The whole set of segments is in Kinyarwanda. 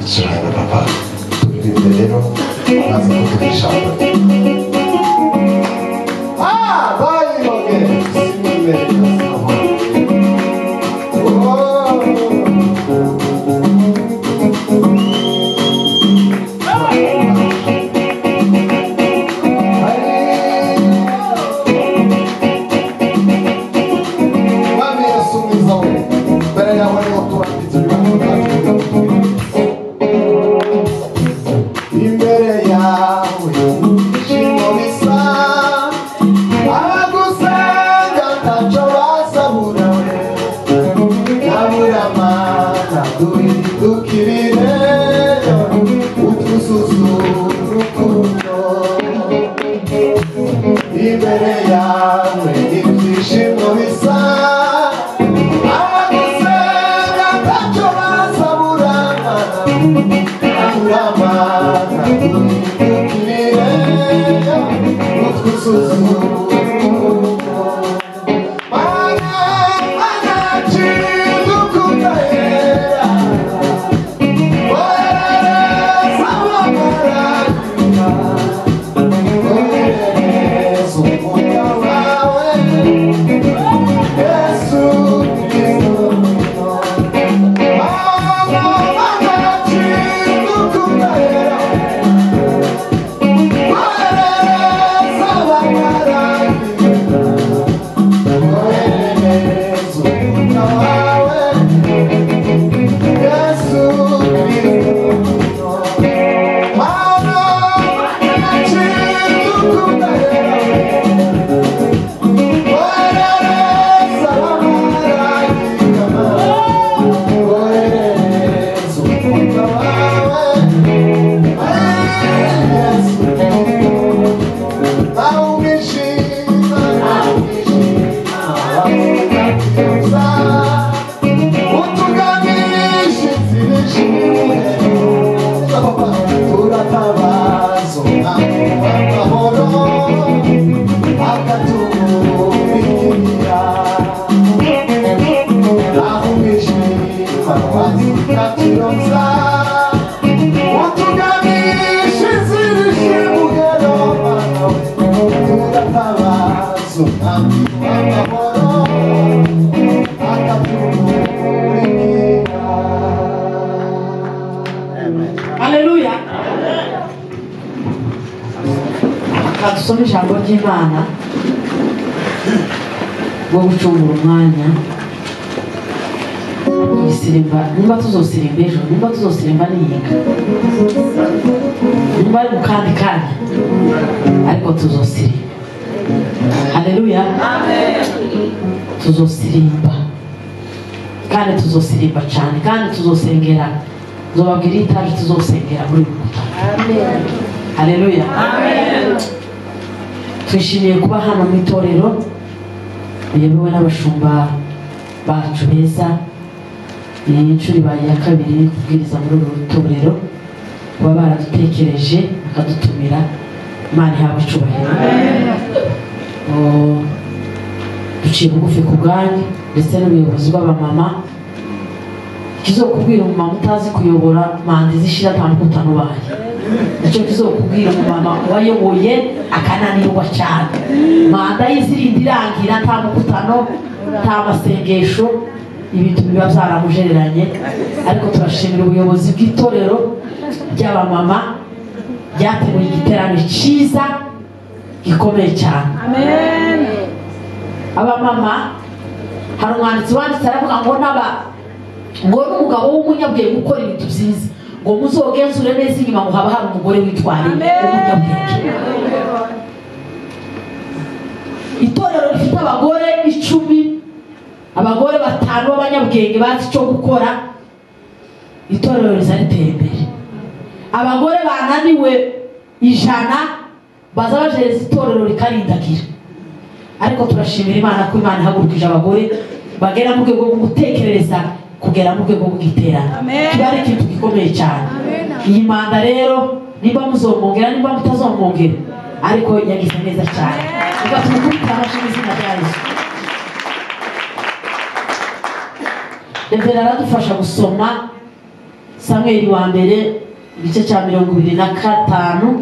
Shaka papa. Turirimbe maze kutugisha. Vai okay. Simile. Dusome ijambo ry'Imana wo gucungura umwanya isirimba nimba tuzosirimba ejo nimba tuzosirimba niyiga nimba ari mukandi kanya ariko tuzosirimba. Haleluya, amen. Tuzosirimba kandi tuzosirimba cyane kandi tuzosengera zobabwira itaje tuzosengera muri mukutano. Amen. Haleluya, amen. Twishimiye kuba hano mu itorero yemewe n'abashumba bacu beza. Iyi nshuro ibaye ya kabiri kubwiriza muri uru itorero, kuba baradutekereje bakadutumira. Imana ihabwe icyubahiro. Duciye bugufi ku bwanyu ndetse n'ubuyobozi bw'abamama. Kizokubwira umumama utazi kuyobora manda zishira atandukanye ubaye, nicyo kizokubwira umumama wayoboye akananirwa cyane manda y'izirindi irangira nta mukutano nta masengesho, ibintu biba byaramujereranye. Ariko turashimira ubuyobozi bw'itorero ry'abamama byateguye igiterane cyiza gikomeye cyane. Amen. Abamama hari umwanditsi wanditse aravuga ngo ngo n'umugabo w'umunyabwenge gukora ibintu byiza ngo muzogenzure neza inyuma ngo haba hari umugore witwariye umunyabwenge. Itorero rifite abagore 10, abagore 5 b'abanyabwenge bazi icyo gukora, itorero rizaritera imbere. Abagore bananiwe 100 baza bajereza itorero rikarindagira. Ariko turashimira Imana ko Imana ihagurukije abagore bagera mu rwego rwo gutekerereza kugera mu rwego rwo giterana. Kibari ikintu gikomeye cyane. Iyi manda rero niba muzomongera niba mutazomongera ariko yagize neza cyane. Reka tumukubita amashyi izina rya Yesu. Ndetse aradufasha gusoma Samweli wa mbere igice cya 25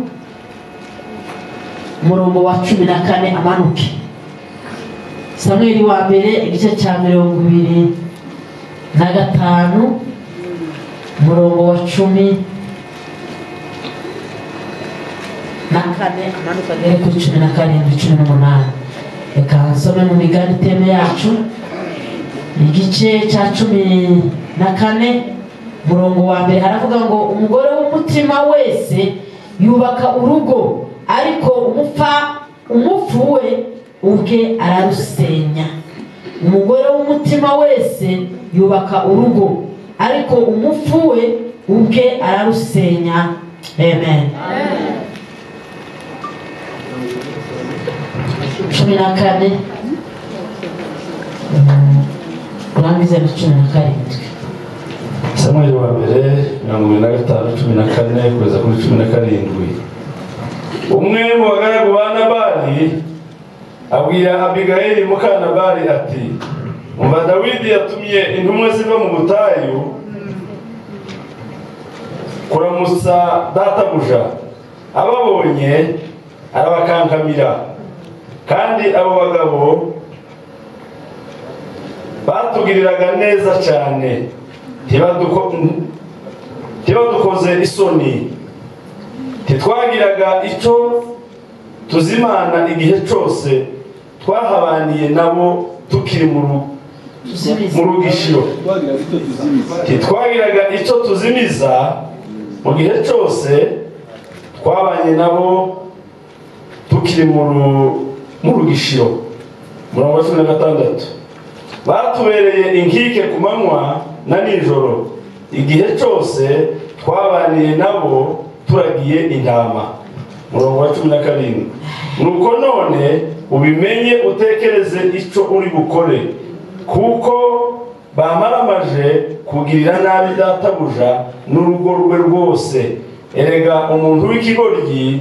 umurongo wa 14 amanuke. Samweli wa mbere igice cya 25 umurongo wa 10 na kane amanuka agere kuri 17-18. Reka nsome mu migani teme yacu igice cya 14 umurongo wa mbere haravuga ngo umugore w'umutima wese yubaka urugo, ariko umupfu we ubwe ararusenya. Umugore w'umutima wese yubaka urugo, ariko umupfu we ubwe ararusenya. Amen. 14 urangize na 17. Samweli wa mbere 25:14 kugeza kuri 17. Umwe mu bagaragu ba Nabali abwira Abigayili muka Nabali ati, umva Dawidi yatumye intumwa ziva mu butayu kuramutsa databuja, ababonye arabakankamira, kandi abo bagabo batugiriraga neza cyane, ntibadukoze isoni, titwagiraga icyo tuzimana igihe cyose twahabaniye nabo tukiri mu rugishiro, titwagiraga icyo tuzimiza mu gihe cyose twabanye nabo tukiri mu rugishiro. Murongo wa 16. Batubereye inkike ku manywa na nijoro, igihe cyose twabaniye nabo turagiye intama. Murongo wa 17. Nuko none ubimenye utekereze icyo uri bukore, kuko bamaramaje kugirira nabi databuja n'urugo rwe rwose. Erega umuntu w'ikigoryi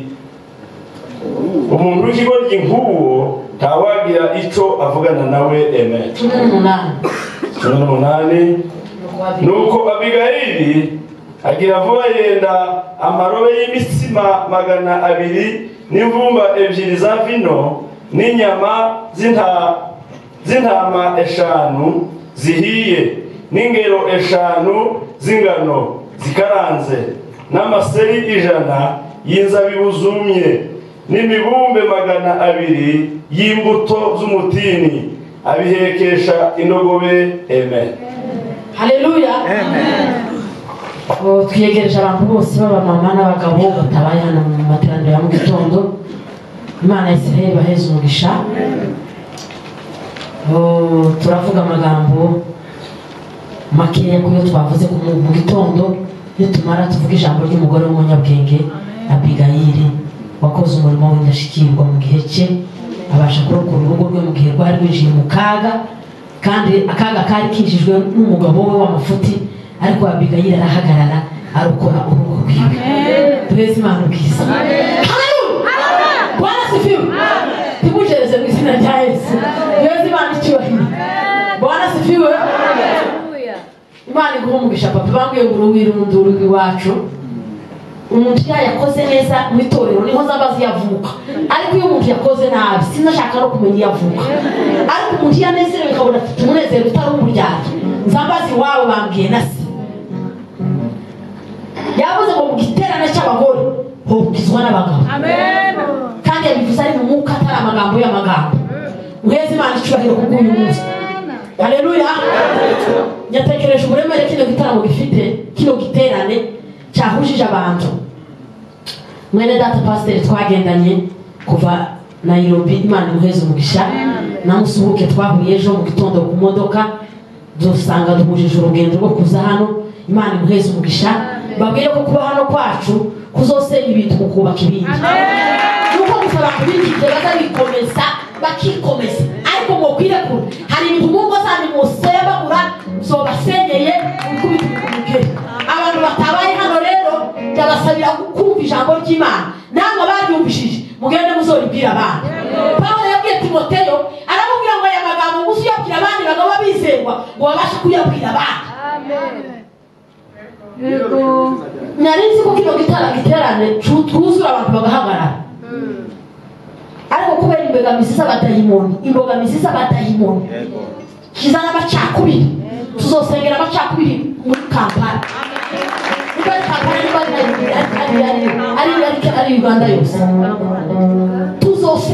nk'uwo ntawagira icyo avugana nawe. Amen. 18. Nuko Abigayili agira vuba yenda amarobe y'imitsima 200 n'imvumba 2 za vino n'inyama z'intama 5 zihiye n'ingero 5 z'ingano zikaranze n'amaseri 100 y'inzabibu zumye n'imibumbe 200 y'imbuto z'umutini, abihekesha indogobe. Amen. Haleluya. Amen. Twiyegereje abantu bose b'abamama n'abagabo batabaye hano mu materaniro ya mu gitondo. Imana ya Israel baheze umugisha. Turavuga amagambo makeya kuyo twavuze mu gitondo, nitumara tuvuga ijambo ry'umugore w'umunyabwenge Abigayili wakoze umurimo w'indashikirwa mu gihe cye, abasha kurokora urugo rwe mu gihe rwari rwinjiye mu kaga, kandi akaga kari kinjijwe n'umugabo we w'amafuti, ariko Abigayili arahagarara arokora urugo rwiwe. Tuweze Imana ubwiza. Haleluya. Bwana sifiwe. Tumujereze mu izina rya Yesu. Tuweze Imana icyubahiro. Bwana sifiwe. Haleluya. Imana iguhumugisha papa, bambwiye ngo uruwirunduru rw'iwacu umuntu yakoze neza mu itorero niho zabazi yavuka, ariko iyo umuntu yakoze nabi sinashaka no kumenya yavuka. Ariko umuntu yanezerewe ikabona afite umunezero utari umuryarya, nzambazi wawe bambwiye nasi yavuze ngo Mugiterane cy'abagore hokizwa n'abagabo. Amen. Kandi yabivuze ari mu mwuka atari amagambo y'amagambo. Uheze Imana icyubahiro kuko uyu munsi. Haleluya. Nyatekereje uburemere kino gitaramo gifite, kino giterane cyahujije abantu. Mwene data pastor twagendanye kuva Nairobi, Imana imuheze umugisha, namusuhuke twahuye ejo mu gitondo ku modoka, dusanga duhujije urugendo rwo kuza hano. Imana imuheze umugisha, babwire ko kuba hano kwacu kuzosenya ibintu kukubaka ibindi. Nuko gusaba kubinjije bazabikomeza bakikomeza, ariko ngo kwirekura hari ibintu mungo zandi musebagura zobasenyeye ukubitubike. Abantu batabaye hano rero byabasabira kumva ijambo ry'Imana, namwe baryumvishije mugende muzoribwira abandi. Pawulo yabwiye Timoteyo aramubwira ngo aya magambo musiyabwira abandi bagabo bizerwa ngo babashe kuyabwira abandi. Amen. nari nzi ko kino giterane twuzura abantu bagahagarara ariko kubera imbogamizi z'abadayimoni kizana amacakubiri tuzosengera amacakubiri muri Kampala ari Uganda yose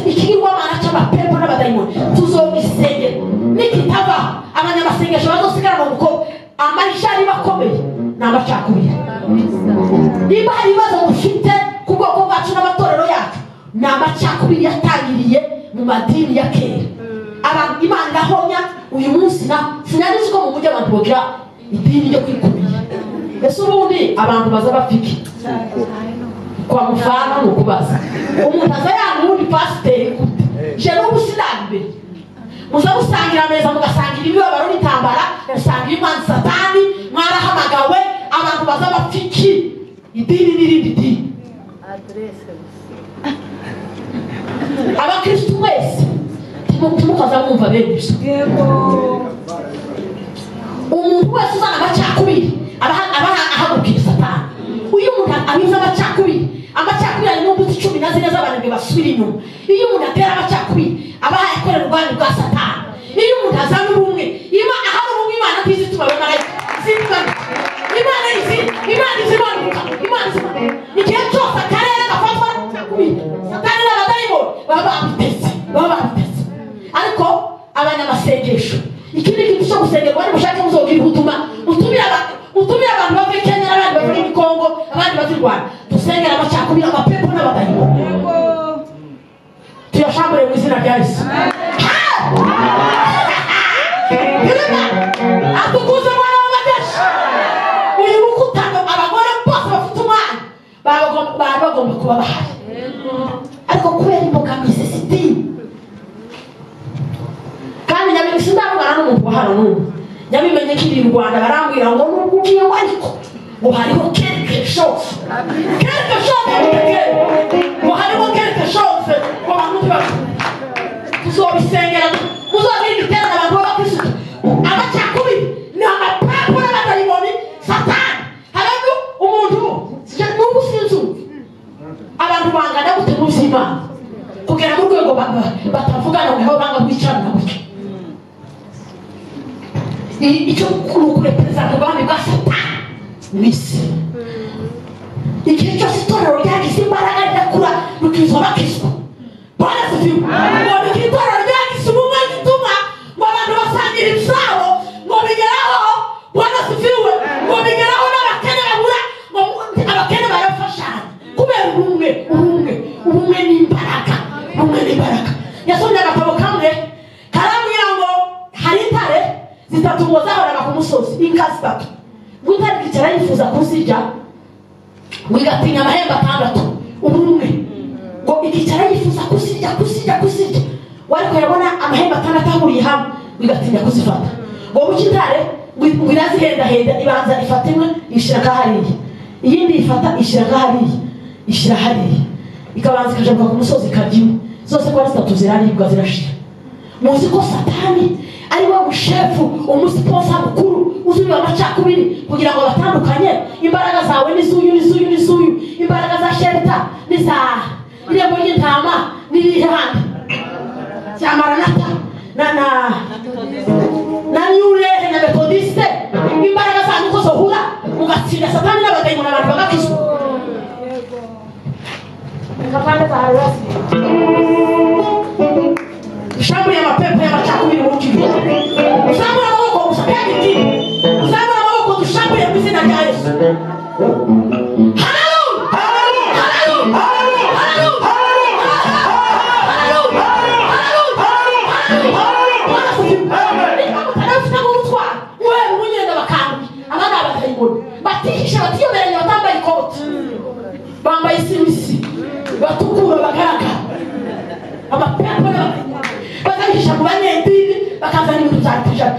ikigirwamana cy'amapepo n'abadayimoni tuzobisengera nikitava abanyamasengesho bazosigara mu buko amarishari bakomeye n'amacakubiri niba hari ibibazo dufite ku bwoko bwacu n'amatorero yacu ni amacakubiri yatangiriye mu madini ya kera abantu Imana irahonya uyu munsi sinari ko mu buryo abantu bogira idini ryo kwikumira ese ubundi abantu baza bafike kwa mufana no kubaza umuntu aza yamundi pasiteri gute je n'ubusirambe muza gusangira ameza mugasangira ibibabaro n'itambara musangira Imana satani mwarahamagawe abantu baza bafiki idini n'irindi dini abakristo wese tumukaza mwumva bene ibyo umuntu wese uzana amacakubiri ahagurukira satani uyu muntu abiza amacakubiri ari mu mbuto 10 z'abantu basubira inyuma iyo umuntu atera amacakubiri aba yakorera urwanya rwa satani iyo umuntu azana ubumwe ahari ubumwe Imana ntizituma abamarayika Imana izimanuka igihe cyose akarere gafatwa n'amacakubiri satani n'abadayimoni baba babiteze ariko abanyamasengesho ikindi kintu cyo gusengerwa ni mushake muzogira utumira abantu bava Kenya n'abandi bava muri Kongo abandi bava Rwanda dusengera amacakubiri amapepo n'abadayimoni tuyashambure mu izina rya Yesu atukuze mwana w'amadeshi uyu mukutano abagore bose bafite umwana bagomba kuba bahari ariko kubera imbogamizi z'idini kandi nyabimisi ndavugana n'umuntu wa hano n'ubu nyabimenye ko iri Rwanda barambwira ngo nubwo ugiye ariko ngo hariho quelque chose ngo hariho quelque chose ngo abantu tuzobisengera muzogira igiterane abantu b'abakristo amacakubiri ni amapepo n'abadayimoni satani haramu umuntu n'ubu sinzu abantu bangana gute mu buzima kugera mu rwego batavugana ngo banga kwicarana gutyo icyo kurepresenta abami bwa satani mwisi igihe cyose itorero ryagize imbaraga rirakura rukizwa bakizwa bwana sifiwe ngo itorero ryagize ubumwe gituma ngo abantu basangira ibisabo ngo bigeraho bwana sifiwe ngo bigeraho n'abakene babura ngo abakene barafashanya kubera ubumwe n'imbaraga yasomye agatabo kamwe karambwira ngo hari intare zitatu ngo zahoraga ku musozi inka zitatu ngo intare ikicara yifuza kuzirya ngo igatinya amahembe 6 ubumwe ngo ikicara yifuza kuzirya wariko yabona amahembe 6 ahuriye hamwe ngo igatinya kuzifata ngo bukintare ngo irazihenda ibanza ifata imwe ishira kahariye iyindi ifata ishira hariya ikabanza ikajabuka ku musozi kagiwe zose kwa zitatu ziraribwa zirashira muzi ko satani ari we mushefu umusiposa mukuru uzuye amacakubiri kugira ngo batandukanye imbaraga zawe n'izuyu imbaraga za sherita n'iza irembo ry'intama n'irihandi cyamaranata na nyurehe na metodiste imbaraga za nuko zohura mugatsinda satani n'abadayimoni abantu bagakizwa kapande za harasi shamburi ya mapepo ya macakubiri mu kigo shamburi amaboko usapega iti shamburi amaboko dushamburi mu izina rya Yesu batihisha batiyoberanye batambaye ikoti bambaye isimisi batukura bagaragara amapepo bakahisha mu banyedini bakazana ibintu bya tijana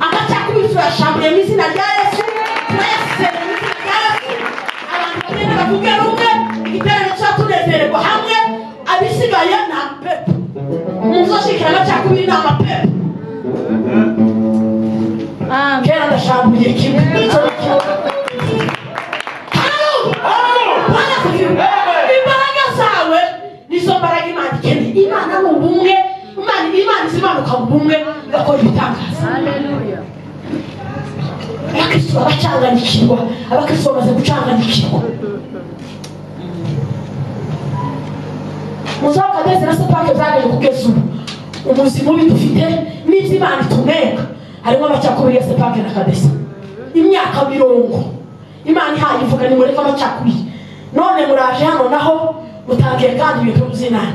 amacakubiri turashamburiye mu izina rya Yesu turayasenya mu izina rya Yesu abantu bagenda bavuge rumwe igiterane cy'atunezererwa hamwe abisigaye ni amapepo muzoshikira amacakubiri ni amapepo kera ndashamburiye kimwe imbaraga zawe nizo mbaraga Imana ikeneye. Imana ni ubumwe, Imana izimanuka mu bumwe igakora ibitangaza. Haleluya. Abakristo bacanganyikirwa, abakristo bamaze gucanganyikirwa. Muzaka ndetse na sepake zaje kugeza ubu umuzimu bidufite n'ibyo Imana itunenga. Harimo amacakubiri ya sepake na kadesa imyaka 70 Imana ihaye ivuga ni mureka amacakubiri. None muraje hano naho mutangiye kandi ibintu by'inama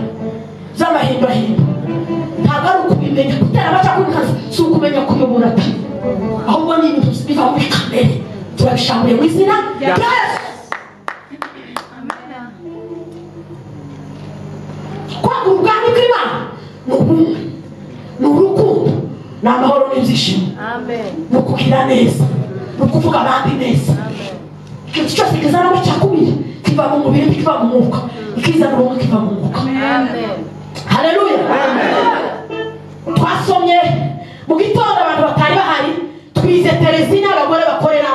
z'amahimba-himba. Ntabwo ari ukubimenya gutera amacakubiri kazi, si ukumenya kuyobora ati ahubwo ni ibintu biva muri kamere turabishambuye mu izina rya Yesu. Kwa ubwami bw'Imana ni ubumwe, ni urukundo, ni amahoro n'ibyishimo, ni ukugira neza, ni ukuvuga abandi neza. Ikintu cyose kizana amacakubiri kiva mu mubiri kiva mu mwuka, ikizana ubumwe kiva mu mwuka. Haleluya. Twasomye mu gitondo abantu batari bahari, twize Terezina abagore bakorera.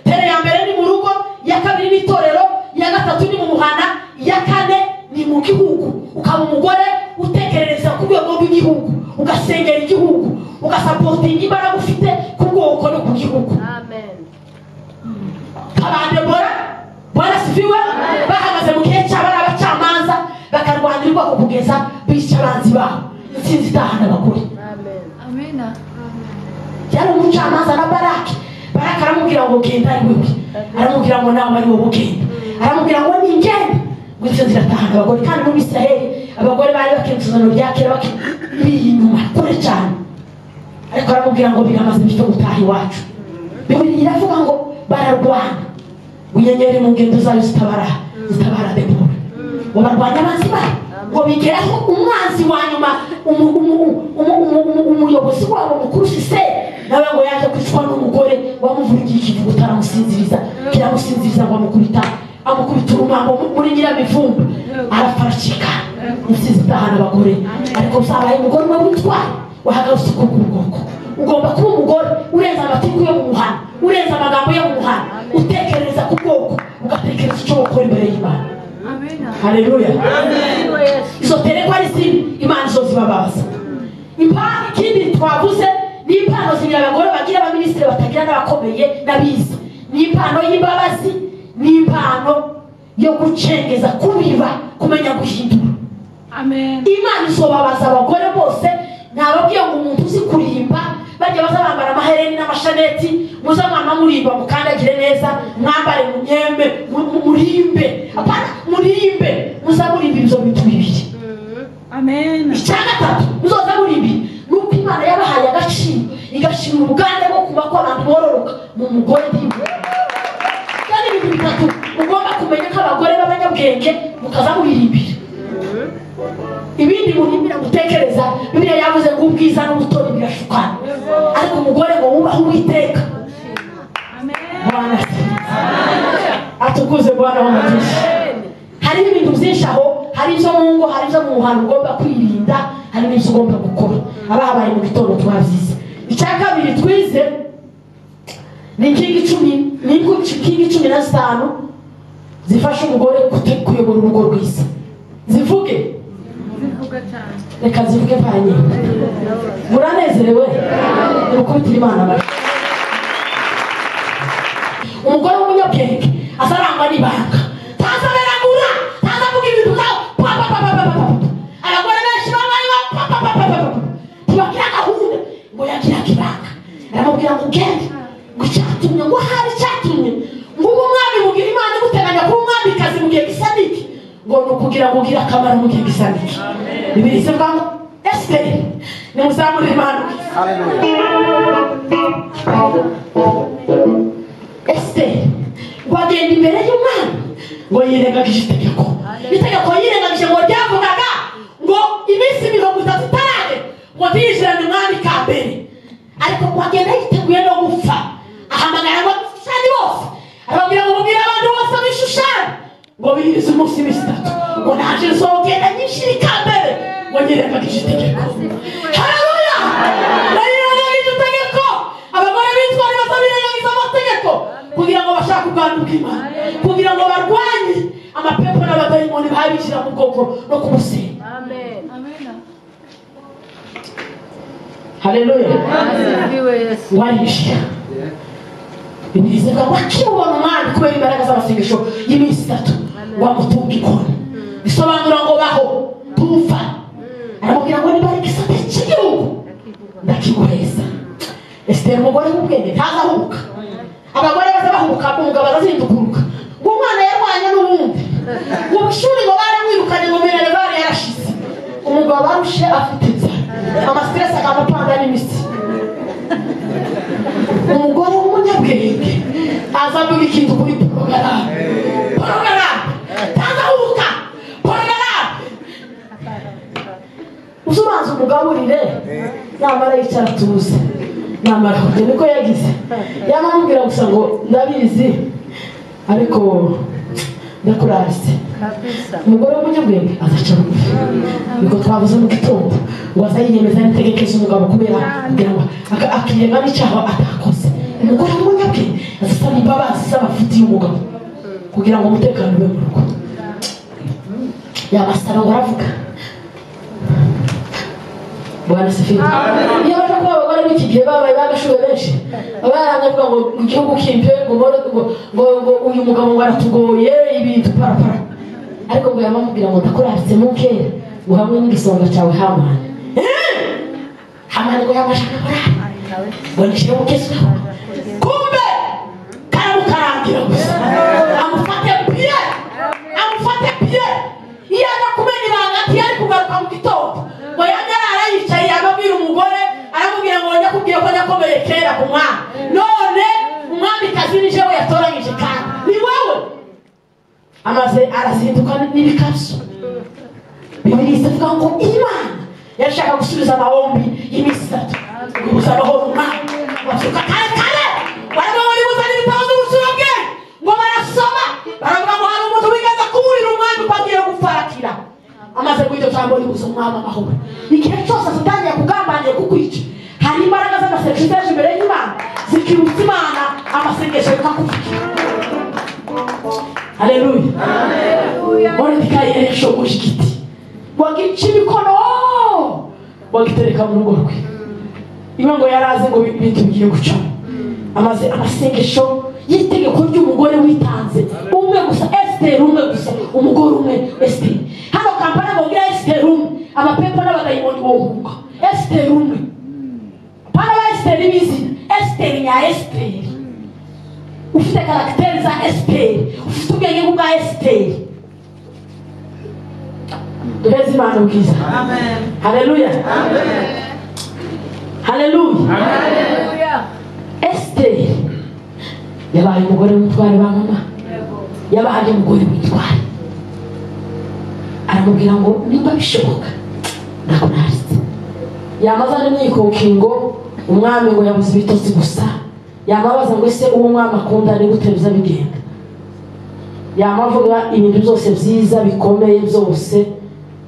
Tere ya mbere ni mu rugo, ya kabiri ni itorero, ya gatatu ni mu muhana, ya kane ni mu gihugu. Ukaba umugore utekerereza ku rwego rw'igihugu, ugasengera igihugu, ugasapotinga imbaraga ufite ku bwoko no ku gihugu. Amen. Abandi bora sifiwe bahagaze mu gihe cy'abari abacamanza bakarwanirwa kugeza bica abanzi babo. Intsinzi itahana abagore. Amen. Yari umucamanza na Baraki. Baraki aramubwira ngo genda ari wewe, aramubwira ngo nawe ari wowe ugenda, aramubwira ngo ni ngende. Intsinzi iratahana abagore. Kandi mu Isiraheli abagore bari bakenzuzano rya kera biri inyuma kure cyane, ariko aramubwira ngo biramaze bifite gutaha iwacu. Bibiri iravuga ngo bararwana, inyenyeri mu ngendo zayo zitabara Debora, ngo barwanya abanzi babo, ngo bigeraho umwanzi wa nyuma umuyobozi wabo mukuru Sise nawe ngo yaje kwicwa n'umugore wamuvurigiye ikivugo utaramusinziriza, kiramusinziriza ngo amukubita urumambo muri nyiramivumba arafaracika. Intsinzi itahana abagore. Ariko uzabaye umugore umwe witwara wahagarutse ku bwoko. Ugomba kuba umugore urenza amatiku yo mu muhana, urenza amagambo yo mu muhana, utekereza ku bwoko, ugatekereza icyo gukora imbere y'Imana. Amen. Haleluya. Izo terekwa ari zibi, Imana zo zibabaza. Impano ikindi twavuze ni impano zibiri abagore bagira, abaminisitiri batagira n'abakomeye n'abizi. Ni impano y'imbabazi, ni impano yo gucengeza, kubiba, kumenya guhindura. Amen. Imana izobabaza abagore bose. Nababwiye ngo umuntu uzi kurimba bajya bazabambara amahereni n'amashaneti, muzamama murimba mukandagire neza, mwambare munyembe, murimbe. Apana murimbe, muzamurimba ibyo bintu bibiri. Amen. Icyagatatu muzoza murimbi nuko Imana yabahaye agaciro, igashira ubugande bwo kuba ko abantu bororoka mu mugore ndimwe. Kandi ibintu bitatu ugomba kumenya ko abagore b'abanyabwenge mukaza muririmbira. Ibindi murimbira gutekereza, Bibiliya yavuze ngo ubwiza n'ubutoni birashukana, ariko umugore ngo wubahe Uwiteka. Amen. Bwana atukuze Bwana w'amagisha. Hari ibintu byinshi aho, hari ibyo mu ngo, hari ibyo mu muhanda ugomba kwirinda, hari n'ibyo ugomba gukora. Abahabaye mu gitondo twazize. Icya kabiri twize ni inkingi 15 zifasha umugore kuyobora urugo rwiza. Zivuge reka zivuge panye. Muranezerewe? Urukubitira Imana bari. Umugore w'umunyabwenge azarangwa n'ibanga, tazaberagura, tazavuga ibintu byawe abagore benshi babaye tibagira gahunda ngo yagira ibanga. Aramubwira ngo ugende, ngo cyatumye, ngo hari cyatumye, ngo umwami mugira Imana guteganya kuba umwamikazi mu gihe gisa n'iki, ngo ni ukugira ngo ugire akamaro mu gihe gisa n'iki. Bibiri ivuga ngo Esiteri ni muzamure Imana. Esiteri wagenda imbere y'Imana ngo yirengagije itegeko. Itegeko yirengagije ngo ryavugaga ngo iminsi 30 itarage ngo tiyishyirane umwami ka mbere, ariko wagenda yiteguye no gupfa. Ahamagara ngo Shushani bose, arababwira ngo mubwire abantu bose b'Ishushani ngo bihirize umunsi 3 ngo naje nzogenda nyishiri ka mbere ngo yirengagije itegeko. Haleluya. Yirengagije itegeko. Abagore bitwara bazabirengagiza amategeko kugira ngo bashake ubwami bw'Imana, kugira ngo barwanye abadayimoni babishyira mu bwoko no kumusenga. Amen. Haleluya. Amen. Warisha bivuga ngo akibona umwana kubera imbaraga z'amasengesho y'iminsi 3 wamutunga ikoni bisobanura ngo baho tufa aramubwira ngo nibareke isate cy'igihugu ndakiguheza. Esther umugore w'ubwenge ntazahubuka. Abagore bazabahubuka umugabo azazindukuruka ngo umwana yarwanye n'ubundi ngo ishuri ngo baramwirukanye ngo minerval yarashize umugabo barushe afite inzara amastress akamupanga n'imisi. Umugore w'umunyabwenge azavuga ikintu kuri porogaramu tazahubuka porogaramu uzubanza umugaburire namara yicara tuze namara kujya niko yagize yamamubwira gusa ngo ndabizi ariko ndakurarise. Umugore w'umunyabwenge azaca bugufi niko twavuze mu gitondo ngo azayiyemeza n'itegekeza umugabo kubera kugira ngo akiyenga n'icyaha atakoze. Umugore w'umunyabwenge azasaba imbabazi z'abafitiye umugabo kugira ngo umutekano ube mu rugo. Yabasaba ngo aravuga Bwana sifiwe. Iyo baje kuba abagore b'iki gihe babaye bagashuwe benshi abaranyavuga ngo igihugu kimpe ngo uyu mugabo ngo aratugoye ibintu parapara ariko ngo yamamubwira ngo ndakuraritse mu kera ngo hamwe n'igisonga cyawe Hamani. Hamani ngo yabashaka kurara ngo nishyire mu keswaho kumbe karamukarangira gusa amufate piye iyo aza kumena ibanga ati yari kugaruka mu gitondo ngo yanyarara yicaye yamabwira umugore aramubwira ngo njya kubwira ko nyakomeye kera ku mwana none umwamikazi ni jewe yatoranyije kandi ni wowe. Amaze arazinduka n'ibikaso. Bibiliya ivuga ngo Imana yashaka gusubiza amahombi y'iminsi 3 gusa amahoro umwana basuka kare barimo bari buzana ibitabo by'ubusurabwe ngo barasoma baravuga ngo hari umuntu wigeze kuburira umwami upagiye gufarakira. Amaze kw'iryo jambo ribuza umwami amahoro. Igihe cyose atangiye kugambanira kukwica hari imbaraga z'amasengesho zaje imbere y'Imana zikirutsa Imana amasengesho bikakuvugira. Haleluya. Haleluya. Moridekayi yarashogoje igiti wagica imikono wagitereka mu rugo rwe. Iwe ngo yaraze ngo ibintu bigiye gucamo. Amaze amasengesho y'itegeko ry'umugore witanze umwe gusa Esther umwe gusa umugore umwe Esther. Hano Kampala ngo gira Esther umwe abapepo n'abadayimoni bohuka Esther umwe para ba Esther bizi Esther ya Esther ufite karakteri za Esther ufite ubwenge bwa Esther. Duheze Imana ubwiza. Amen. Haleluya. Amen. Haleluya. Haleluya. Esther yabaye umugore w'umutware ba mama yabaye umugore w'umutware aramubwira ngo nimba bishoboka ndakunaritse. Yamazana n'ikokingo umwami ngo yabuze ibitotsi gusa yamabaza ngo ese uwo mwami akunda ni gute biza bigenda. Yamavuga ibintu byose byiza bikomeye byose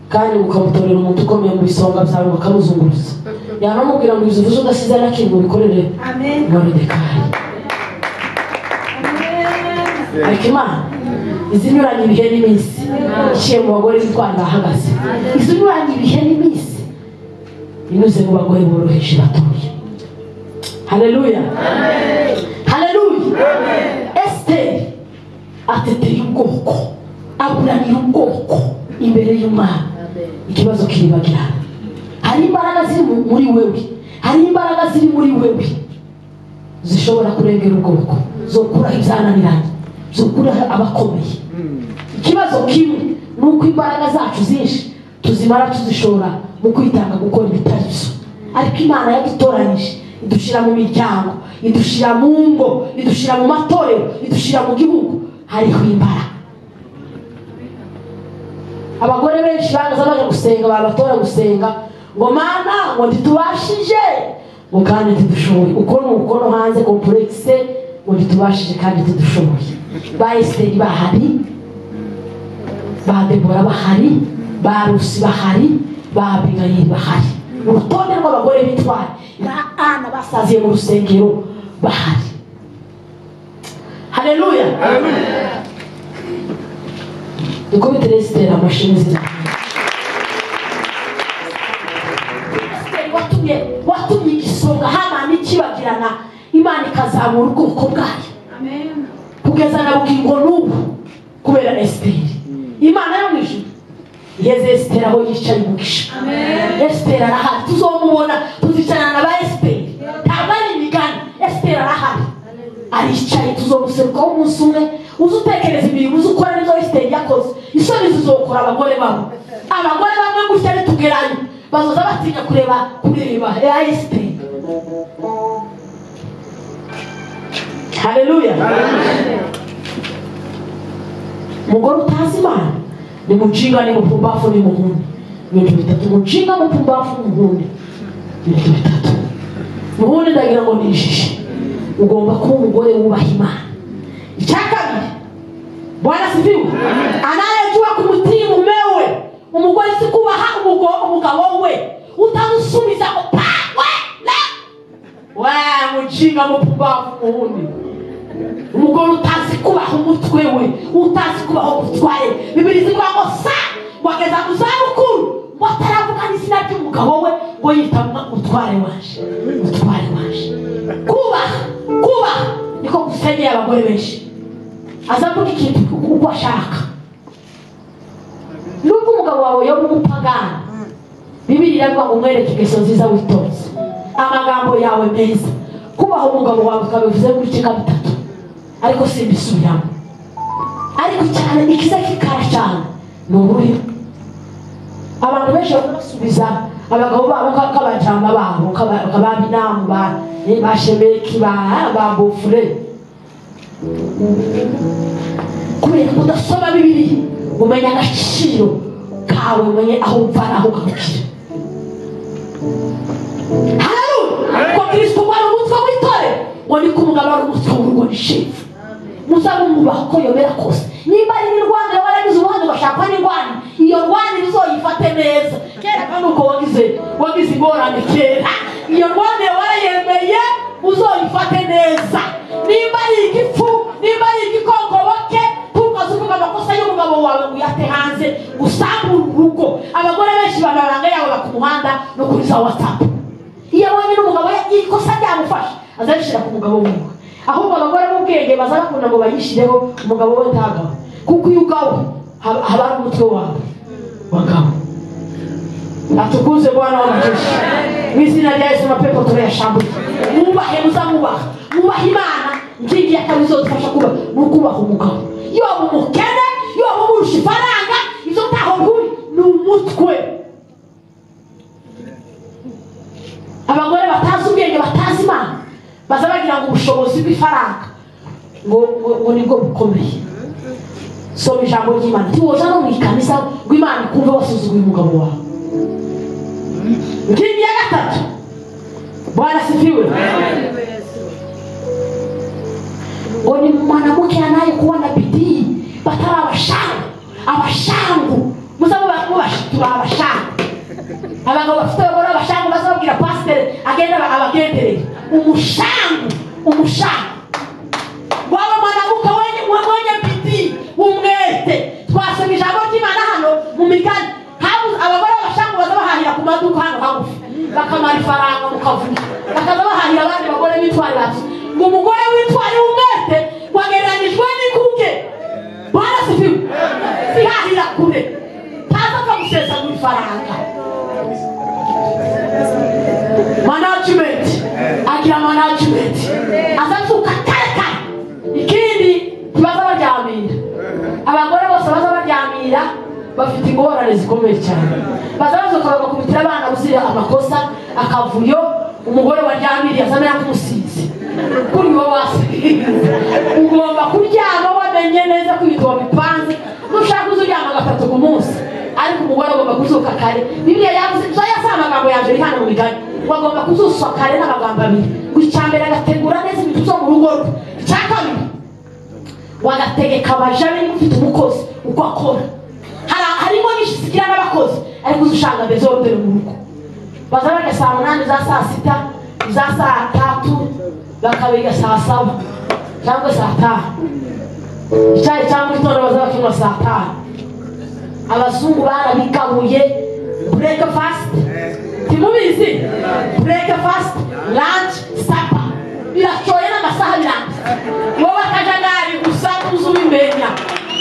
kandi ukamutorera umuntu ukomeye mu bisonga byawe bakamuzunguruza. Yamamubwira ngo izuvuze udasize nakintu bikorere Moridekayi. Ariko Imana izinyuranye ibihe n'iminsi iciye mu bagore bitwara bahagaze izinyuranye ibihe n'iminsi inyuze mu bagore boroheje batoye. Haleluya. Amen. Haleluya. Amen. Esther ateteye ubwoko aburanira ubwoko imbere y'Imana. Ikibazo kiribagirana. Hari imbaraga ziri muri wewe, hari imbaraga ziri muri wewe zishobora kurengera ubwoko zo kuraho ibyananiranye zo kuraho abakomeye. Ikibazo kimwe nuko imbaraga zacu zinshi tuzimara tuzishora mu kwitanga gukora ibitari byo. Ariko Imana yadutoranyije idushira mu miryango idushira mu ngo idushira mu matorero idushira mu gihugu hariho imbaraga. Abagore benshi bagaza baje gusenga babatora gusenga ngo Mana ngo ntitubashije ngo kandi ntidushoboye uko nuko no hanze complexe ngo ntitubashije kandi ntidushoboye. Ba Esther bahari, ba Debora bahari, ba Rusi bahari, ba Abigail bahari. Urutonde rw'abagore bitwara na Ana basaziye mu rusengero bahari. Haleluya. Amen. dukubitire Esiteri amashimwe zina. watumye igisonga Hamani kibagirana Imana ikazamura ubwoko bwayo kugeza na bugingo n'ubu kubera Esiteri. Imana yo mwijuru yeze Esiteri aho yicaye umugisha. Esiteri arahari, tuzomubona tuzicarana na ba Esiteri, ntabwo ari imigani. Esiteri arahari aricaye, tuzomuserukaho umunsi umwe. Uzi utekereza imirimo uzi ukora nizo Esiteri yakoze, isoni zizokora abagore babo. Abagore bamwe gutya nitugerayo bazoza batinya kureba ya Esiteri. Haleluya. Umugore utazi Imana ni mujinga, ni mupumbafu, ni muhuni. Ibintu bitatu: mujinga, mupumbafu, muhuni. Ibintu bitatu. Muhuni ndagira ngo nijishe. Ugomba kuba umugore wubaha Imana. Icya kabiri, Bwana sifiwe, anayejua kumutii mumewe. Umugore si kubaha umugabo we utamusubiza we mujinga, mupumbafu, muhuni. Umugore utazi kubaha umutwe we, utazi kubaha ubutware. Bibiri zivuga ngo wageza mu zabukuru bataravuga n'izina ry'umugabo we ngo yita utware waje. Kubaha niko gusenyera abagore benshi. Azavuga ikintu uko ashaka. Nubwo umugabo wawe yo umupagani, Bibiri iravuga ngo mwereke ingeso nziza witonze, amagambo yawe meza. Kubaha umugabo wawe kabivuze muri cika bitatu, ariko simbisubiramo. Ariko cyane ikiza kikara cyane ni uburyo abantu benshi basubiza abagabo babo kabajama babo kababa inama bashemeki ba bofure. Kubera kudasoma Bibiri umenya agaciro kawe, umenye aho upfa naho ukabukira. Haleluya. Kwa Kristo wari umutwe w'itore ngo ni kumugabo wari umutwe w'urugo ni shefu. Musabe mubaho ko yobera kose. Nimba ari n'Rwanda waragize ubuhanga bashaka n'Rwanda, iyo Rwanda izoyifate neza. Kera kandi uko wagize ingorane kera, iyo Rwanda warayemeye uzoyifate neza. Nimba ari igifu, nimba ari igikokoboke, tukazuvuga amakosa y'umugabo wawe uyate hanze usambura urugo. Abagore benshi babaranga yawe bakumuhanda no kuri za WhatsApp. Iyo abonye n'umugabo ikosa ryamufasha azabishira ku mugabo wiwe. Ahubwo abagore b'ubwenge bazakunda ngo bayishireho umugabo we ntagabo, kuko iyo ugawe haba ari umutwe wawe wagabo. Atukuze Bwana w'amajeshi. Mwizina rya Yesu mapepo turayashambuye. Mubahe, muzamubaha. Mubaha Imana. Ngingi yakabizodufasha kuba nukubaha umugabo. Iyo umukene, iyo umurusha ifaranga, izo taho nkuri ni umutwe. Abagore batazi ubwenge, batazi Imana, bazabagira ngo ubushobozi bw'ifaranga ngo nibwo bukomeye. Soma ijambo ry'Imana. Tiwoza no mu ikanisa ngo Imana ikumve wasuzuguye umugabo wawe. Ngingi ya gatatu, Bwana sifiwe, ngo ni mwanamke anayekuwa na bidii batara abashangu. Muzamu mubashitura abashangu. Abagabo bafite abagore abashangu bazabwira pastor agenda abagendereye. Umushangu waba mwanamke wenye bidii umwete. Twasoma ijambo ry'Imana hano mu migani. Abagore abashangu bazabahahira ku maduka hano hagufi, bakamara ifaranga mukavuga, bakazabahahira abandi bagore bitwara bati ngo umugore witwara umwete wagereranijwe n'ikuge. Bwana sifiwe. Sihahira kure, taza kamusesa mu ifaranga. Management, agira management, azatuka kare. Ikindi kibaza baryamira, abagore bose bazabaryamira bafite ingorane zikomeye cyane. Bazabazoka bakubitira abana buzira amakosa akavuyo. Umugore waryamiriye azamera kumusize kuri wowe wasize. Ugomba kuryama wamenye neza ko ibintu wabipanze. Nushaka uzuryama gatatu ku munsi, ariko umugore agomba kuzuka kare. Bibiliya yavuze yasama amagambo yaje hano mu migani, wagomba kuzuswa kare n'amagambo abiri. Gucyambere agategura neza ibintu byo mu rugo rwe. Icyakabiri, wagategeka abajabe ufite umukozi uko akora. Harimo n'ishigira n'abakozi, ariko uzushanga bezondere mu rugo. Bazabaga saa 8 za saa 6 za saa 3 bakabiga saa 7 cyangwa saa 5. Icyayi cyangwa itondo bazabakinywa saa 5. abazungu barabikabuye breakfast timubizi breakfast lunch supper birashoye n'amasaha biranga wowe akajagari gusa uzubimenya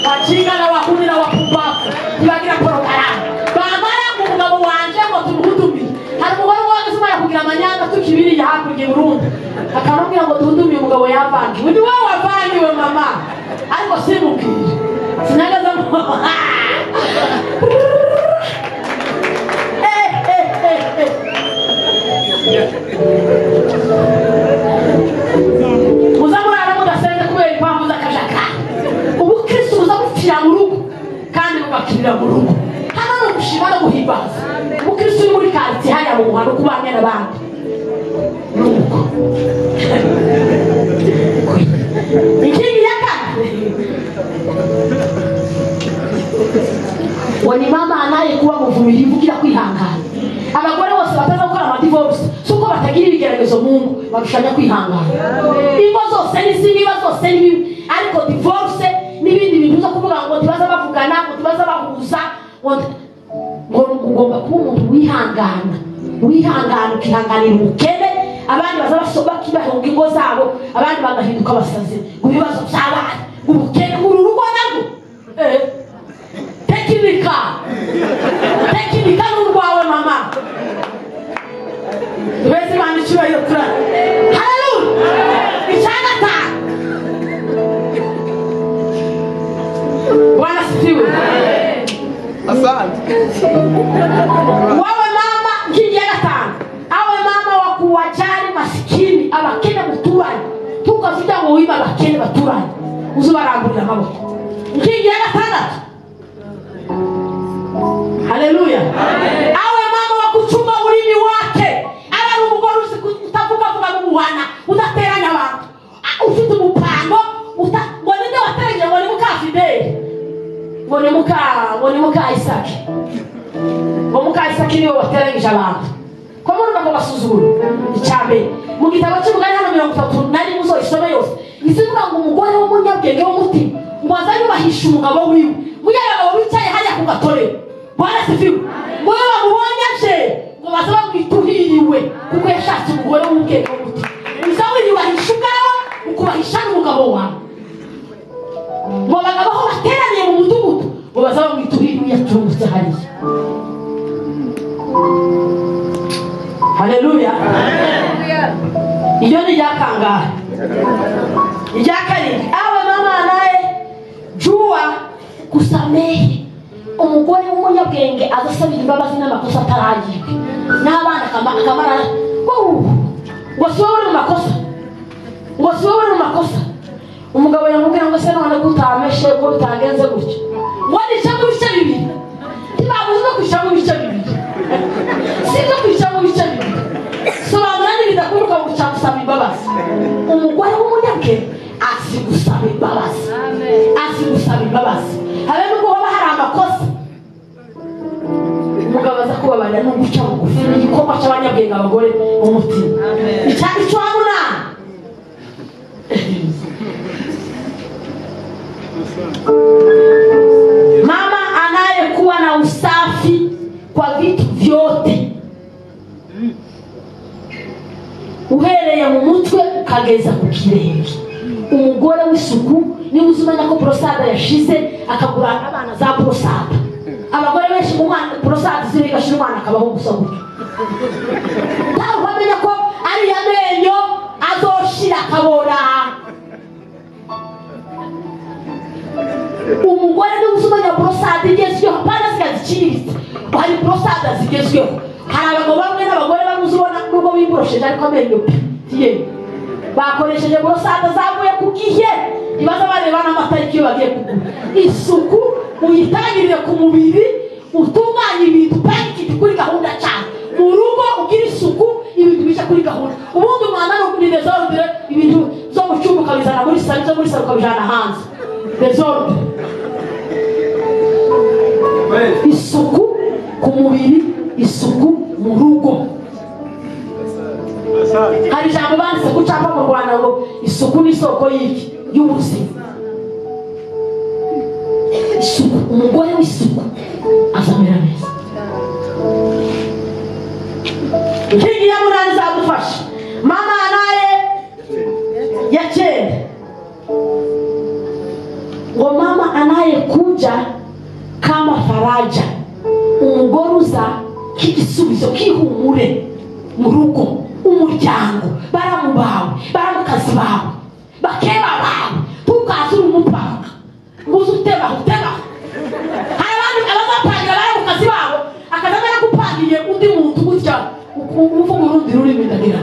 wacingana wakunira wakubafu tibagira porogaramu bamara ngo umugabo wanje ngo tumuhudumire hari umugore wanjye usumara kugira amanyanga tukibiriye hakurya i Burundi akamubwira ngo duhudumiye umugabo yavangiwe ni wowe wavangiwe mama ariko simubwire sinagaza muzamurara mudasenze kubera impamvu z'akajagari ubukristo buza gupfira mu rugo kandi bugapfira mu rugo hano ni ugushima no guhimbaza ubukristo uri muri karitsiye hariya mu muhanda kubanye n'abandi nuko inkingi ya kane ngo ni mama anayekuba muvumilivu kila kwihangana abagore bose bataza gukora amadivorce suko batagira ibigeragezo mu ngo barushanya kwihangana ingo zose n'isibiba zose n'ibibi ariko divorce n'ibindi bintu zo kuvuga ngo tibaza bavugana ngo tibaza bahuza ngo ugomba kuba umuntu wihangana ukihanganira umukene abandi baza basoba kibahunga ingo zabo abandi bagahinduka abasazi mu bibazo by'abana ubukene mu rugo narwo tekinika n'urwawe mama tubeze imana icyubahiro turane haleluya icyagatanu bwana sifiwe asante wawe mama nkingi ya gatanu awe mama wa kuwajali masikini abakene muturanye tukavuga ngo wiba abakene baturanye uzubarangurira amaboko nkingi ya gatandatu haleluya awe mama wa kuchunga ulimi wake ala umugore utavuga n'ubuhana udateranya abantu ufite umupango ngo ninde wateranye ngo ni mukafideli ngo ni muka Isaki ngo muka Isaki niwe wateranyije abantu ko muri bako basuzura icyambe mu gitabo cy'umugani hano 30 nari muzo isome yose isivuga ngo umugore w'umunyabwenge w'umutima ngo azayubahisha umugabo wiwe muyabagabo bicaye hariya ku gatorero bwana sifiwe mwe bamubonye aje ngo baza bamwituhiriwe kuko yashatse umugore w'ubwenge w'umutima uzawe yubahisha ubwawe ukubahisha n'umugabo wawe ngo abagabo aho bateraniye mu mudugudu ngo baza bamwituhiriwe yacungutse hariya haleluya iyo ni ryakangahe irya karindwi awe mama naye jua kusamehe umugore w'umunyabwenge azasabira imbabazi n'amakosa ataragirwe n'abana akamara ngo si wowe uri mu makosa umugabo yamubwira ngo se none kutameshe ko bitagenze gutyo ngo nice mu bice bibiri ntibabuze no kwica mu bice bibiri si no kwica mu bice bibiri sobanura n'ibidakuruka mu guca gusaba imbabazi umugore w'umunyabwenge azi gusaba imbabazi habe nubwo haba hari amakosa umugabo aza kubabarira no guca bugufi igikorwa cy'abanyabwenge abagore umutima icyo wabona mama anayekuwa na usafi kwa vitu vyote uhereye mu mutwe kageza ku kirenge umugore w'isuku niba uzumenya ko prostate yashize akagura abana za prostate abagore benshi mu mwana prostate zirigashira umwana akabaho gusa gutyo ntawe wamenya ko ari amenyo azoshira akabora umugore niba uzumenya prostate igezweho pana zikaziciriritse hari prostate zigezweho hari abagabo bamwe n'abagore bamwe uzubona nubwo biborosheje ariko amenyo tiye bakoresheje prostate zavuye ku gihe ibaza bareba n'amatariki iyo bagiye kugura isuku uyitangirire ku mubiri utunganya ibintu kandi kuri gahunda cyane mu rugo ugira isuku ibintu bica kuri gahunda ubundi umwana no kuri desordre ibintu zo mucyumba kabizana muri salo zo muri salo kabijana hanze desordre isuku ku mubiri isuku mu rugo hari ijambo banditse ku cyapa mu Rwanda ngo isuku ni isoko y'iki y'ubuzima isuku umugore w'isuku azamera neza. Inkingi ya munani izadufasha mama naye ya cyenda ngo mama anayekuja kama faraja, umugore uza k'igisubizo k'ihumure mu rugo, umuryango, baramu bawe, baramukazi bawe, bakeba bawe, tukazura umupanga nguze uteba hari abandi abazapangira baramukazi babo akazamera kupangiye undi muntu gutya uvuga urundi rurimi ndagira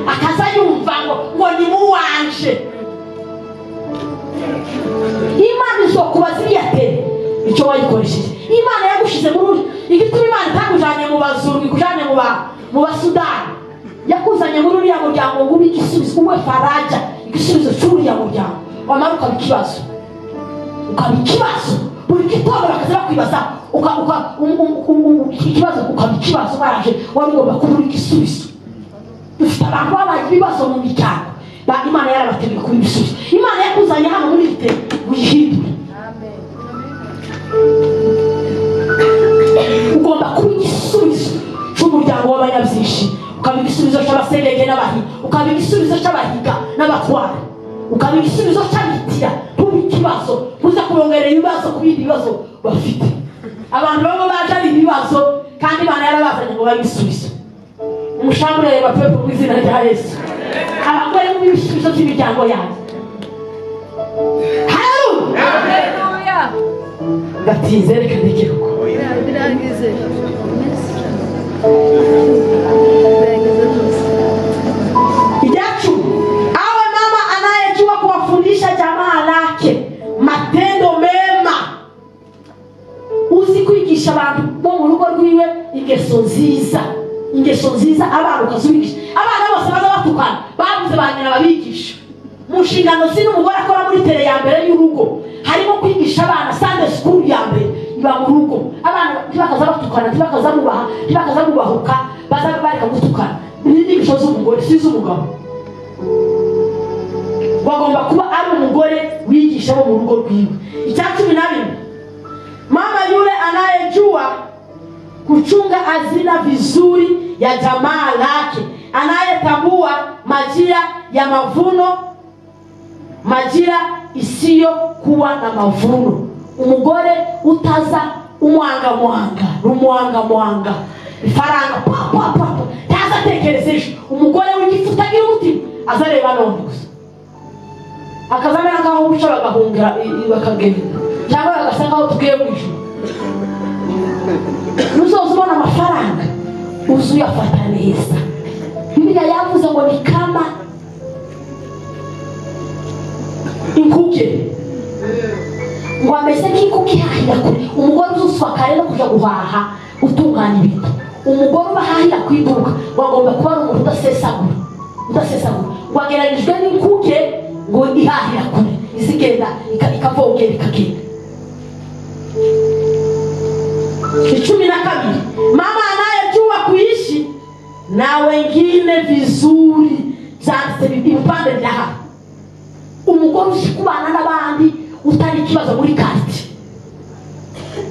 akaza yumva ngo ni muwanje. Imana izokubaza ibiyateye icyo wayikoresheje. Imana yagushize muri igituma Imana itakujanye mu bazuru ikujanye mu basudani, yakuzanye muri uriya muryango ngo ube igisubizo, ube faraja, igisubizo cy'uriya muryango. Wamara ukaba ikibazo buri gitondo bakaza bakwibaza ikibazo ukaba ikibazo baraje wari ugomba kuba uri igisubizo. Dufite abantu babaye ibibazo mu miryango, Imana yarabateguye kuba ibisubizo. Imana yakuzanye hano muri ite uyihindure. Ugomba kuba igisubizo cy'umuryango w'abanyabyinshi, ukaba igisubizo cy'abasengege n'abahi, ukaba igisubizo cy'abahiga n'abatwara, ukaba igisubizo cy'abitira tuba ikibazo kuza kurongera ibibazo ku bindi bibazo bafite. Abantu baba baje ari ibibazo kandi Imana yarabazanye ngo babe ibisubizo. Umushambure bapepe mu izina rya Yesu. Abagore mu bisubizo by'imiryango yanyu. Haleluya. Batize reka ndekere uko. Birangize. Ijachu awe mama anayejua kuwafundisha jamaa lake matendo mema. Uzi kwigisha abantu bo mu rugo rwiwe ingeso nziza abantu ukazubigisha. Abana bose baza batukana babuze banyina babigisha. Mu nshingano si n'umugore akora muri tele ya mbere y'urugo harimo kwigisha abana Sunday school ya mbere iba mu rugo. Abana ntibakaza batukana, ntibakaza mubahuka, baza bareka gutukana. Ni ibisho z'umugore si z'umugabo. Wagomba kuba ari umugore wigisha bo mu rugo rwiwe. Icya 12 mama yule anayejua kuchunga hazina vizuri ya jamaa lake, anayetambua majira ya mavuno, majira isiyo kuwa na mavuno. Umugore utaza umwanga ifaranga papa taza tekerezeje. Umugore w'igifutagira umutima azareba none gusa akazamera ngaho ubuca bagahungira bakagenda cyangwa bagasanga aho tugiye mu ijuru. Nuzoza ubona amafaranga uzuyafata neza. Bibiliya yavuze ngo ni kama inkuge, ngo ameze nk'inkuge ihahira kure. Umugore uzuswaka rero kuja guhaha utunganya ibintu. Umugore ubahahira ku iduka wagomba kuba ari umuntu udasesagura. Wageragejwe n'inkuge ngo ihahira kure izigenda ikavogera ikagenda. 12 mama anayejua kuishi na wengine vizuri. Zanditse ibipande bya hano. Umugore ushikubana n'abandi utari kibazo muri kati.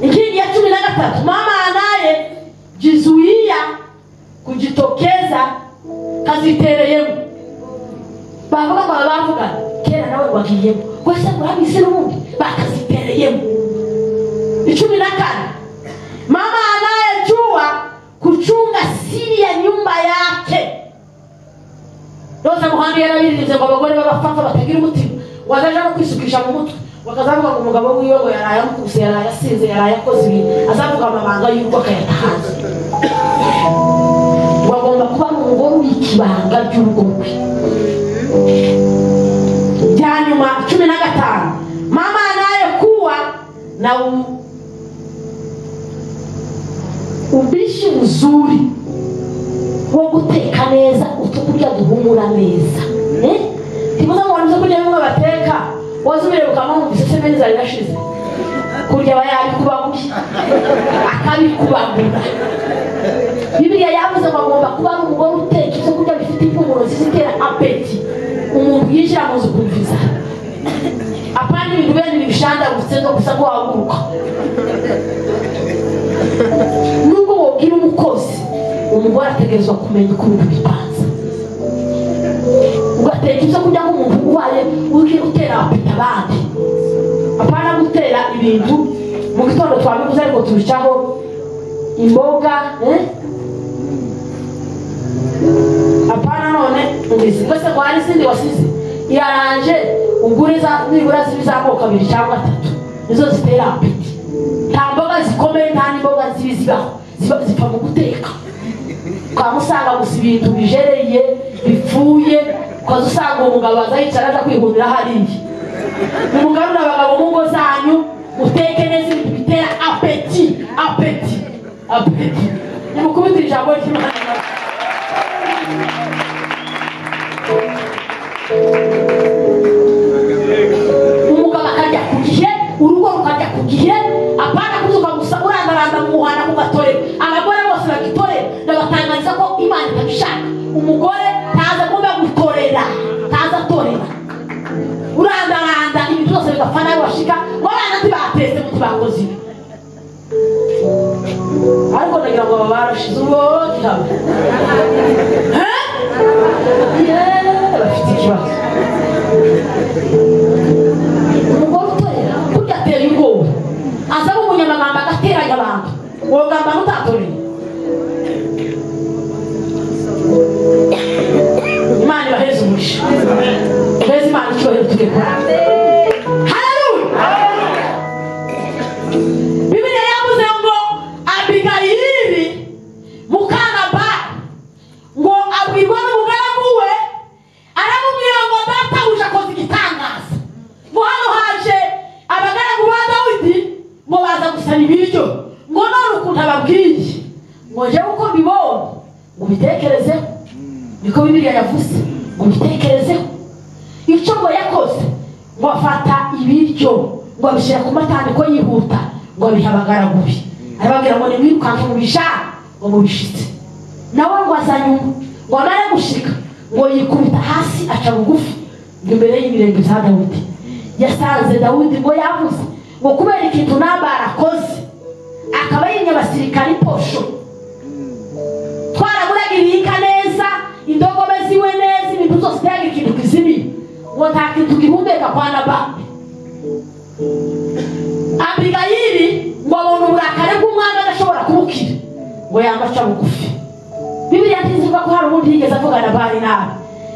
Inkingi ya 13 mama anaye jizuia kujitokeza kazitereyemo. Bavuga kera nawe wagiyemo kwese murabise n'ubundi bakazitereyemo. 14 mama anayejua kuchunga siri ya nyumba yake. Roza muhandi yarabirize ngo abagore babafata batagira umutima, wagaje no kwisukisha mu mutwe, wakazavuga ngo umugabo wiwe ngo yarayamukuse, yarayasize, yarayakoze ibintu, azavuga amabanga y'uko akayatahaza. Wagomba kuba umugore w'ikibanga ry'urugo rwe. Janyuma 15 mama anayekuwa na ubishi mzuri wo guteka neza, utukurya duhumura neza. Timuza ngo wanze kurya bimwe bateka wazubire ukama mu bisese neza rirashize kurya bayari kubagusha akabikubagura. Bibiliya yavuze ngo agomba kuba ari umugore uteka icyo kurya bifite impumuro zitera apeti. Umuntu yinjira mu nzu kumviza apana ibintu bene bishanda gusenga gusa ko waguruka umugore ategerezwa kumenya uko ibintu bipanze ugateka ibyo kurya nk'umuntu urwaye uri utera apeta abandi apana gutera ibintu mu gitondo twabivuze ariko tubicaho imboga apana none ngisi mbese ngo hari izindi wasize iraranje uguriza nibura z'amoko abiri cyangwa atatu nizo zitera apeti nta mboga zikomeye nta n'imboga zibi zibaho zipfa mu guteka ukamusanga gusa ibintu bijereye bipfuye ukaza usanga uwo mugabo aza yicara aza kwihundira hariya nimugarure abagabo mu ngo zanyu uteke neza ibintu bitera apeti apeti apeti nimukubitire ijambo ry'Imana umugabo akajya ku gihe urugo rukajya ku gihe apana kuzuka gusa urandaranda mu muhanda mu gatorero abagore bose bagitorera ndabatangariza ko Imana itabishaka umugore ntaza kuba gutorera ntaza atorera urandaranda ibintu byose bigapfa nawe washika wabana ntibateze mu tubakozi ariko ndagira ngo baba barashize ubundi hamwe bafite ikibazo umugore utorera kurya atera ubwoba aza ari umunyamagamba agateranya abantu uwo gamba mutatoreye Imana ibaheze umugisha mbese Imana icyubahiro tugekora haleluya Bibiliya yavuze ngo Abigayili Mukanabari ngo abwirwa n'umugaragu we aramubwira ngo databuja akoze igitangaza ngo hano haje abagaragu ba Dawidi ngo baza gusana ibiryo ngo none ukuntu ababwiye ngo jewe uko mbibonye ngo bitekerezeho niko Bibiliya yavuze ngo bitekerezeho icyo ngo yakoze ngo afata ibiryo ngo abishyira ku matandiko yihuta ngo abiha abagaragu be arababwira ngo nimwirukanke mubishaka ngo mubishitse nawe ngo azanyuma ngo amare gushika ngo yikubita hasi aca bugufi imbere y'ibirenge bya Dawidi yasanze Dawidi ngo yavuze ngo kubera ikintu Nabali akoze akaba yimye abasirikari posho twaramuragiriye inka neza indogobe ziwe neza ibintu byose byaga ikintu kizimira ngo nta kintu gihumeka kwa Nabali Abigayili ngo abona uburakari bw'umwami adashobora kumukira ngo yamaca bugufi Bibiliya ntizivuga ko hari ubundi yigeze avuga Nabali nabi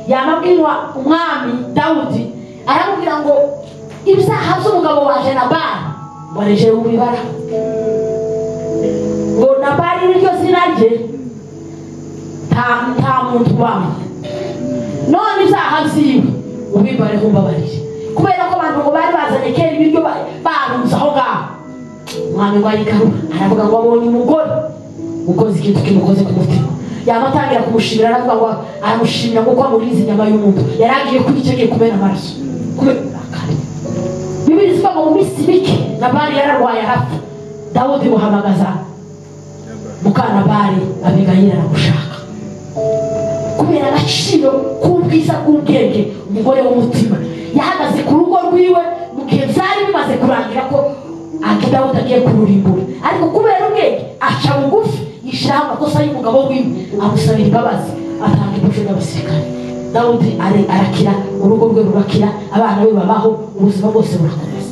yamabwirwa umwami Dawudi aramubwira ngo ibyaha by'umugabo waje Nabali ngo areje ubibara ngo Nabali niryo zina rye nta muntu wamwe none ibyaha byiwe ubibare humbabarire kubera ko abantu ngo bari bazanye kera ibiryo barunze aho ngaho umwami ngo arigarura aravuga ngo abonye umugore ukoze ikintu kimukoze ku mutima yamatangira kumushimira aravuga ngo aramushimira kuko amurize inyama y'umuntu yari agiye kuri icyo gihe kumena amaraso kubera uburakari Bibiliya ivuga ngo mu minsi mike Nabali yararwaye arapfa Dawudi muhamagaza Mukanabali Abigayili aramushaka kubera agaciro k'ubwiza bw'ubwenge umugore w'umutima yahagaze ku rugo rwiwe mu gihe byari bimaze kurangira ko Dawudi agiye kururimbura ariko kubera ubwenge aca bugufi yishiraho amakosa y'umugabo wiwe amusabira imbabazi atanga impushyo y'abasirikare Dawudi arakira urugo rwe rurakira abana be babaho ubuzima bwose burakomeza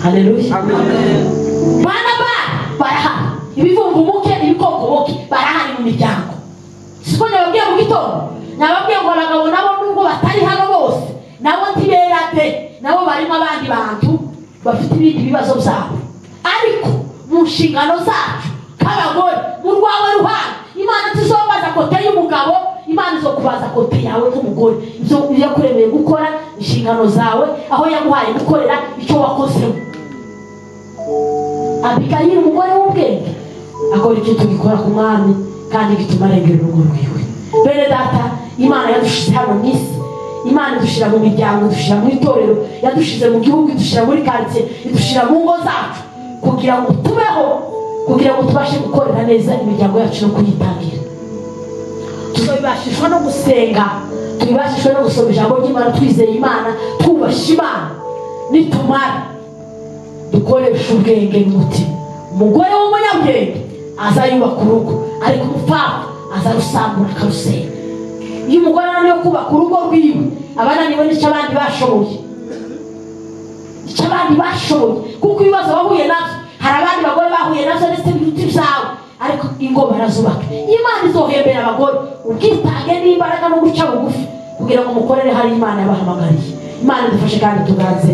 haleluya bana barahari ibivumbumuke ibikokoboke barahari mu miryango siko nababwiye mu gitondo nababwiye ngo abagabo nabo nubwo batari hano bose nabo ntiberade nabo barimo abandi bantu bafite ibindi bibazo byabo ariko mu nshingano zacu k'abagore mu rwawe ruhande Imana tizobaza kote y'umugabo Imana izokubaza kote yawe nk'umugore ibyo yakuremeye gukora inshingano zawe aho yaguhaye gukorera icyo wakozeho Abigayili umugore w'ubwenge akora ikintu gikora ku mwami kandi gituma arengera urugo rwiwe bene data Imana yadushize hano mu isi Imana idushira mu miryango idushira mu itorero yadushize mu gihugu idushira muri quartier idushira mu ngo zacu kugira ngo tubeho kugira ngo tubashe gukorera neza imiryango yacu no kuyitangira tuzobibashishwa no gusenga tubibashishwe no gusoma ijambo ry'Imana twizeye Imana twubasha Imana nitumara dukoresha ubwenge n'umutima umugore w'umunyabwenge azayubaka urugo, ariko umupfapfa azarusambura akarusenya. Iyo umugore ananiwe kubaka urugo rwiwe, abananiwe n'icyo abandi bashoboye, icyo abandi bashoboye, kuko ibibazo wahuye nabyo hari abandi bagore bahuye nabyo ndetse n'ibiruti byawe, ariko ingo barazubaka. Imana izohembera abagore ubwitange n'imbaraga no guca bugufi kugira ngo mukorere hari Imana yabahamagariye. Imana idufashe kandi tuganze.